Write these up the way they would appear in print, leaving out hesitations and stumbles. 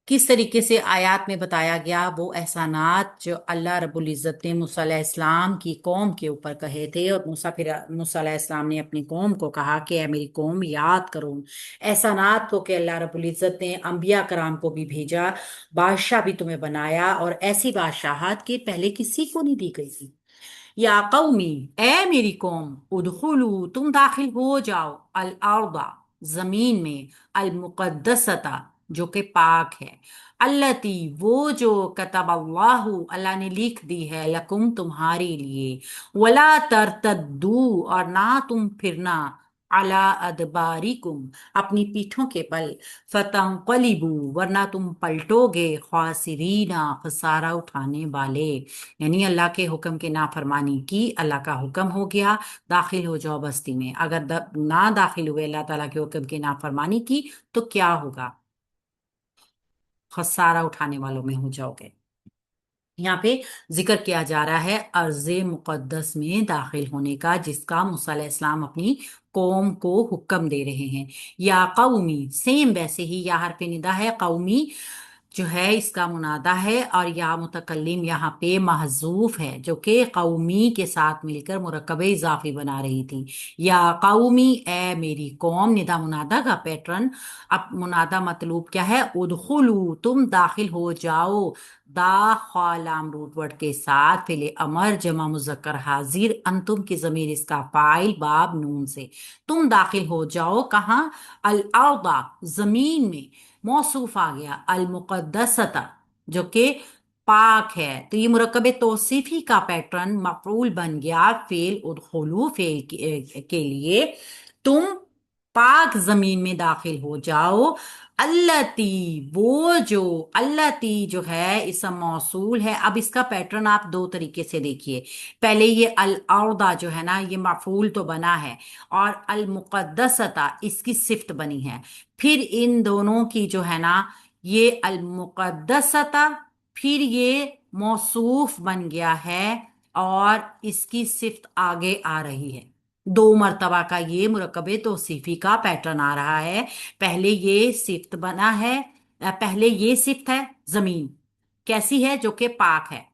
किस तरीके से आयत में बताया गया वो एहसानात जो अल्लाह रब्बुल इज़्ज़त ने मूसा अलैहिस्सलाम की कौम के ऊपर कहे थे, और मूसा अलैहिस्सलाम ने अपनी कौम को कहा कि ऐ मेरी कौम याद करो एहसानात को, कि अल्लाह रब्बुल इज़्ज़त ने अंबिया कराम को भी भेजा, बादशाह भी तुम्हें बनाया, और ऐसी बादशाहत की पहले किसी को नहीं दी गई थी। या कौमी, ए मेरी कौम, उदखुलू, तुम दाखिल हो जाओ, अल अर्दा, जमीन में, अल मुकद्दसता, जो कि पाक है, अल्लती, वो जो, कतब अल्लाहु, अल्लाह ने लिख दी है, लकुम, तुम्हारे लिए, वला तरतद्दू, और ना तुम फिरना, अला अदबारिकुम, अपनी पीठों के बल, फतंकलिबू, वरना तुम पलटोगे, खासिरीना, खसारा उठाने वाले। यानी अल्लाह के हुक्म के नाफरमानी की, अल्लाह का हुक्म हो गया दाखिल हो जाओ बस्ती में, अगर ना दाखिल हुए, अल्लाह ताला के हुक्म की नाफरमानी की, तो क्या होगा? खसारा उठाने वालों में हो जाओगे। यहाँ पे जिक्र किया जा रहा है अर्ज़ मुक़द्दस में दाखिल होने का, जिसका मूसा अलैहिस्सलाम अपनी कौम को हुक्म दे रहे हैं। या कौमी, सेम वैसे ही या हरफ निदा है, कौमी जो है इसका मुनादा है, और या मुतकल्लिम यहाँ पे महजूफ है, जो कि कौमी के साथ मिलकर मुरक्कब इजाफी बना रही थी। या कौमी, ए मेरी कौम, निदा मुनादा का पैटर्न। अब मुनादा मतलूब क्या है? उदखुलू, तुम दाखिल हो जाओ, दा खालाम रूट वर्ड के साथ फिले अमर जमा मुजक्कर हाजिर, अंतुम की जमीर इसका फाइल बाब नून से, तुम दाखिल हो जाओ कहाँ? अल अर्दा, जमीन में, मौसूफ आ गया, अल मुकद्दसता, जो कि पाक है, तो ये मुरक्कब तौसीफी का पैटर्न मफरूल बन गया फेल उदखुलू फेल के लिए, तुम पाक जमीन में दाखिल हो जाओ। अल्लती, वो जो, अल्लती जो है इसम मौसूल है। अब इसका पैटर्न आप दो तरीके से देखिए। पहले ये अल अर्दा जो है ना, ये मफूल तो बना है, और अल मुकद्दसता इसकी सिफ्त बनी है। फिर इन दोनों की जो है ना, ये अल मुकद्दसता, फिर ये मौसूफ बन गया है, और इसकी सिफ्त आगे आ रही है। दो मर्तबा का ये मुरकबे तौसीफी का पैटर्न आ रहा है। पहले ये सिफ्त बना है, पहले ये सिफ्त है जमीन, कैसी है? जो कि पाक है।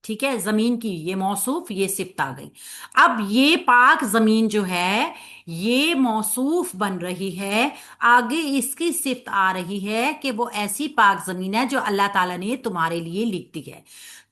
ठीक है, जमीन की ये मौसूफ, ये सिफ्त आ गई। अब ये पाक जमीन जो है, ये मौसूफ बन रही है, आगे इसकी सिफ्त आ रही है कि वो ऐसी पाक जमीन है जो अल्लाह ताला ने तुम्हारे लिए लिख दी है।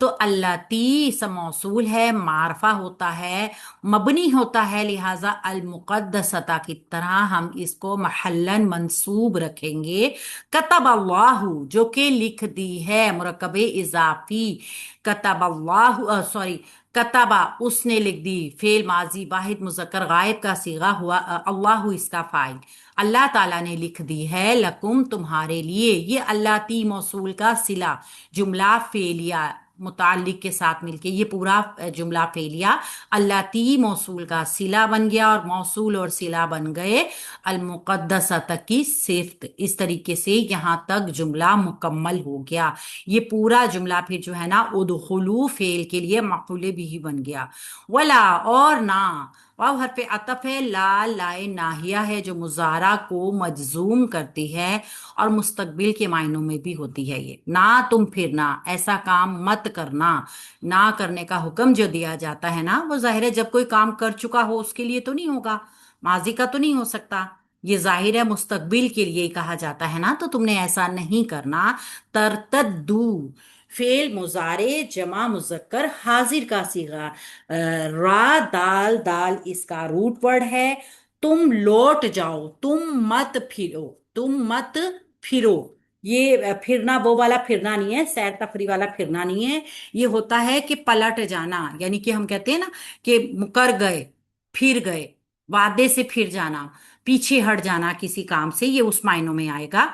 तो अल्लाह ती इसम मौसूल है, मारफा होता है, मबनी होता है, लिहाजा अल मुकद्दसता की तरह हम इसको महल्लन मंसूब रखेंगे। कतब अल्लाहु, जो कि लिख दी है, मुरकबे इजाफी, कतब अल्लाह, सॉरी, कतबा उसने लिख दी, फेल माजी वाहिद मुजक्कर गायब का सीगा हुआ, अल्लाह इसका फाइल, अल्लाह ताला ने लिख दी है, लकुम तुम्हारे लिए। ये अल्लाह ती मौसूल का सिला जुमला फेलिया मुताल्लिक के साथ मिलके ये पूरा जुमला फेलिया अल्लाह ती मौसूल का सिला बन गया, और मौसूल और सिला बन गए अल मुकद्दसा तक की सिफ्त। इस तरीके से यहाँ तक जुमला मुकम्मल हो गया। ये पूरा जुमला फिर जो है ना, उदखुलू फेल के लिए मफूले भी ही बन गया। वला, और ना, वाव हरफ अतफ है, ला लाए नाहिया है, जो मुजारा को मजजूम करती है, और मुस्तकबिल के मायनों में भी होती है। ये ना तुम फिरना, ऐसा काम मत करना, ना करने का हुक्म जो दिया जाता है ना, वो जाहिर है जब कोई काम कर चुका हो उसके लिए तो नहीं होगा, माजी का तो नहीं हो सकता। ये जाहिर है मुस्तकबिल के लिए ही कहा जाता है ना, तो तुमने ऐसा नहीं करना। तरतद्दू, फेल मुजारे जमा मुजक्कर हाजिर का सीगा, रा दाल, दाल इसका रूट वर्ड है। तुम लौट जाओ, तुम मत फिरो, तुम मत फिरो। ये फिरना वो वाला फिरना नहीं है, सैर तफरी वाला फिरना नहीं है। ये होता है कि पलट जाना, यानी कि हम कहते हैं ना कि मुकर गए, फिर गए, वादे से फिर जाना, पीछे हट जाना किसी काम से, ये उस मायनों में आएगा।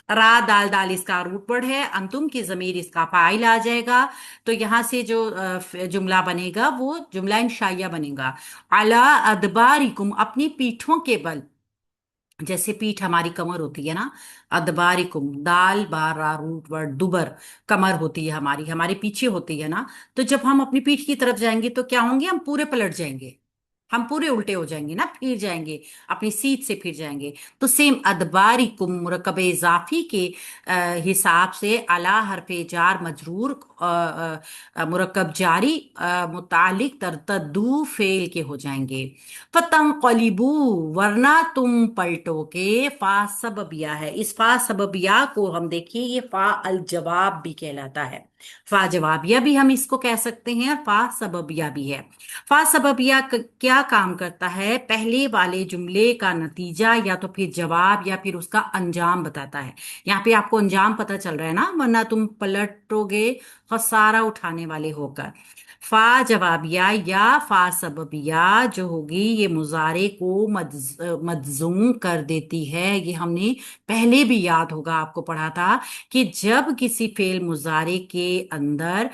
रा दाल, दाल इसका रूट वर्ड है, अंतुम की जमीर इसका फाइल आ जाएगा। तो यहां से जो जुमला बनेगा वो जुमला इंशाइया बनेगा। अला अदबारिकुम, अपनी पीठों के बल, जैसे पीठ हमारी कमर होती है ना, अदबारिकुम, दाल बार रा रूट वर्ड दुबर, कमर होती है हमारी, हमारे पीछे होती है ना। तो जब हम अपनी पीठ की तरफ जाएंगे तो क्या होंगे? हम पूरे पलट जाएंगे। हम पूरे उल्टे हो जाएंगे ना, फिर जाएंगे, अपनी सीट से फिर जाएंगे। तो सेम अदबारिकुम मुरकब इजाफी के हिसाब से अला हरफे जार मजरूर मुरकब जारी मुतालिक तरतदू फेल के हो जाएंगे। फतंकलिबू, वरना तुम पलटोगे। फा सबबिया है, इस फा सबबिया को हम देखिए, ये फा अल जवाब भी कहलाता है। फा जवाबिया भी हम इसको कह सकते हैं, और फा सबबिया भी है। फा सबबिया क्या काम करता है, पहले वाले जुमले का नतीजा या तो फिर जवाब या फिर उसका अंजाम बताता है। यहाँ पे आपको अंजाम पता चल रहा है ना, वरना तुम पलटोगे खसारा उठाने वाले होकर। फा जवाबिया या फा सबबिया जो होगी, ये मुजारे को मजजूम कर देती है। ये हमने पहले भी, याद होगा आपको पढ़ा था, कि जब किसी फेल मुजारे के अंदर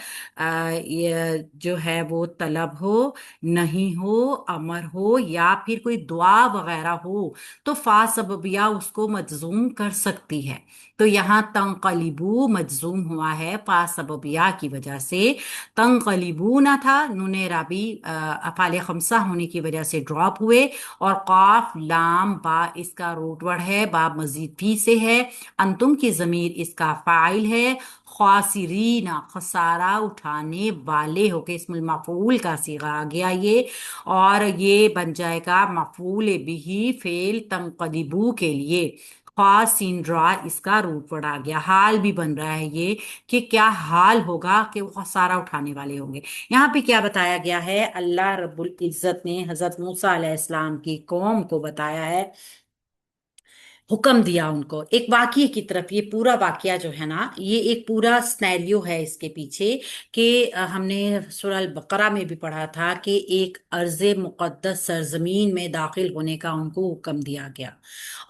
ये जो है वो तलब हो, नहीं हो, अमर हो, या फिर कोई दुआ वगैरह हो, तो फा सबबिया उसको मजजूम कर सकती है। तो यहाँ तंकलिबू मजजूम हुआ है फा सबबिया की वजह से। तंकलिबू ना था, नूने राबी अफाले खमसा होने की वजह से ड्रॉप हुए। और काफ लाम बा इसका रूट वर्ड है, बा मजीद फी से है। अंतुम की जमीर इसका फाइल है। खासिरीना खसारा उठाने वाले होके इसमुल मफूल का सीगा आ गया ये। और ये बन जाएगा मफूल बिही फेल तंकलिबू के लिए। खासिन रा इसका रूट वर्ड आ गया। हाल भी बन रहा है ये, कि क्या हाल होगा, कि वो खसारा उठाने वाले होंगे। यहाँ पे क्या बताया गया है, अल्लाह रब्बुल इज्जत ने हजरत मूसा अलैहिस्सलाम की कौम को बताया है, हुक्म दिया उनको एक वाकये की तरफ। ये पूरा वाकया जो है ना, ये एक पूरा स्नैरियो है इसके पीछे। कि हमने सूरह अल बकरा में भी पढ़ा था कि एक अर्ज़ मुक़द्दस सरजमीन में दाखिल होने का उनको हुक्म दिया गया।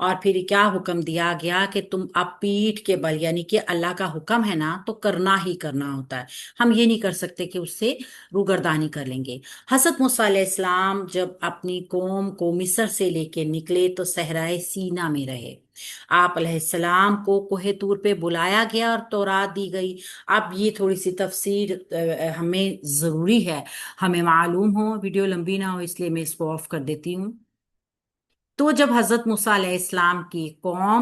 और फिर क्या हुक्म दिया गया कि तुम अब पीठ के बल, यानी कि अल्लाह का हुक्म है ना, तो करना ही करना होता है। हम ये नहीं कर सकते कि उससे रूगर्दानी कर लेंगे। हज़रत मूसा अलैहिस्सलाम जब अपनी कौम को मिस्र से लेके निकले तो सहराए सीना में रहे। आप अलैहिस्सलाम को कोहे तूर पे बुलाया गया और तौरात दी गई। अब ये थोड़ी सी तफसीर हमें ज़रूरी है, हमें मालूम हो, वीडियो लंबी ना हो, इसलिए मैं इसको ऑफ कर देती हूँ। तो जब हज़रत मूसा अलैहिस्सलाम की कौम